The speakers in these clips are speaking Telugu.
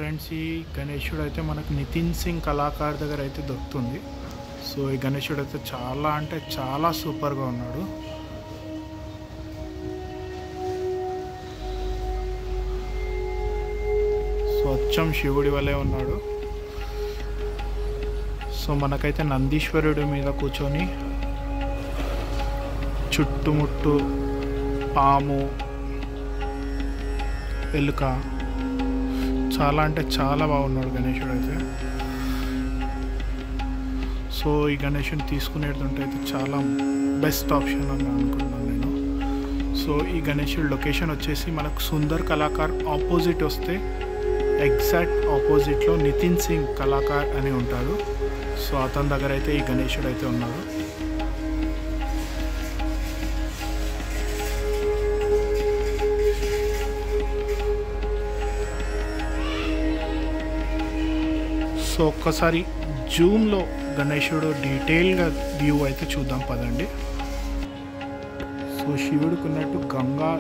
ఫ్రెండ్స్, ఈ గణేశుడు అయితే మనకు నితిన్ సింగ్ కళాకార్ దగ్గర అయితే దొరుకుతుంది. సో ఈ గణేశుడు అయితే చాలా అంటే చాలా సూపర్గా ఉన్నాడు. సో అచ్చం శివుడి వలె ఉన్నాడు. సో మనకైతే నందీశ్వరుడి మీద కూర్చొని చుట్టుముట్టు పాము, ఎలుక, చాలా అంటే చాలా బాగున్నాడు గణేశుడు అయితే. సో ఈ గణేశుని తీసుకునేటంటే అయితే చాలా బెస్ట్ ఆప్షన్ అని అనుకుంటున్నాను నేను. సో ఈ గణేశుడు లొకేషన్ వచ్చేసి మనకు సుందర్ కళాకార్ ఆపోజిట్ వస్తే ఎగ్జాక్ట్ ఆపోజిట్లో నితిన్ సింగ్ కళాకార్ అని ఉంటాడు. సో అతని దగ్గర అయితే ఈ గణేశుడు అయితే ఉన్నాడు. సో ఒక్కసారి జూమ్లో గణేశుడు డీటెయిల్గా వ్యూ అయితే చూద్దాం పదండి. సో శివుడికి ఉన్నట్టు గంగా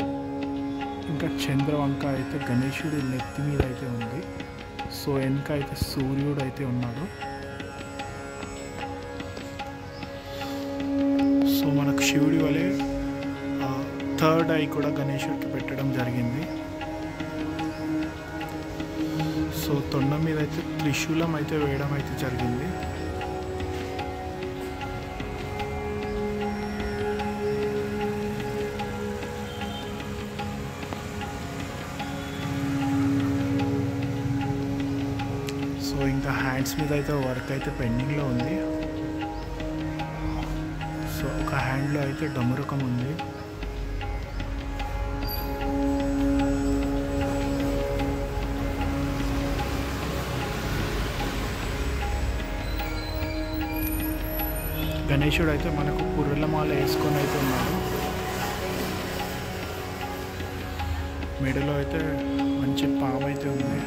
ఇంకా చంద్రవంక అయితే గణేశుడి నెత్తి మీద అయితే ఉంది. సో వెనక అయితే సూర్యుడు అయితే ఉన్నాడు. సో మనకు శివుడి వలె థర్డ్ ఐ కూడా గణేశుడికి పెట్టడం జరిగింది. సో తొండం మీద అయితే త్రిశూలం అయితే వేయడం అయితే జరిగింది. సో ఇంకా హ్యాండ్స్ మీద అయితే వర్క్ అయితే పెండింగ్లో ఉంది. సో ఒక హ్యాండ్లో అయితే డమరుకం ఉంది. గణేశుడు అయితే మనకు పుర్రెలమాల వేసుకొని అయితే ఉన్నాడు. మెడలో అయితే మంచి పాము అయితే ఉంది.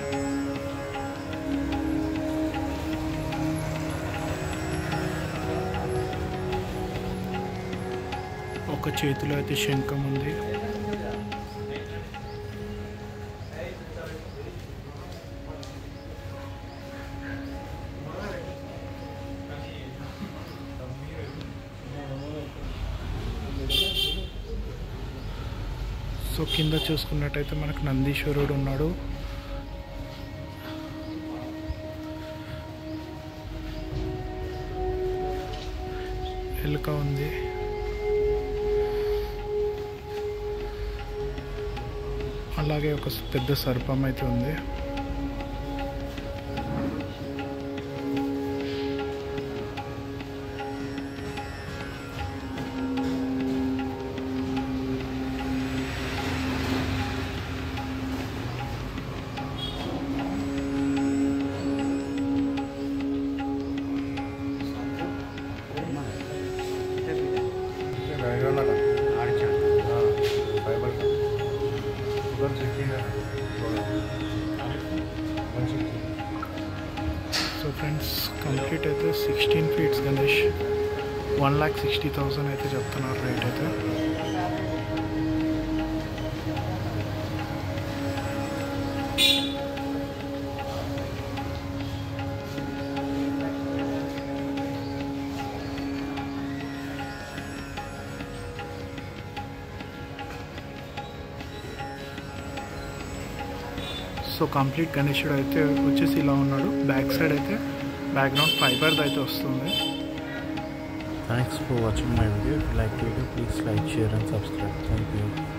ఒక చేతిలో అయితే శంఖం ఉంది. సో కింద చూసుకున్నట్టయితే మనకు నందీశ్వరుడు ఉన్నాడు. ఎలుక ఉంది. అలాగే ఒక పెద్ద సర్పం అయితే ఉంది. సో ఫ్రెండ్స్, కంప్లీట్ అయితే 16 ఫీట్స్ గణేష్ 1,60,000 అయితే చెప్తున్నారు రేట్ అయితే. సో కంప్లీట్ గణేశుడు అయితే వచ్చేసి ఇలా ఉన్నాడు. బ్యాక్ సైడ్ అయితే బ్యాక్గ్రౌండ్ ఫైబర్ది అయితే వస్తుంది. Thanks for watching my video. If you like the video, please like, share and subscribe. Thank you.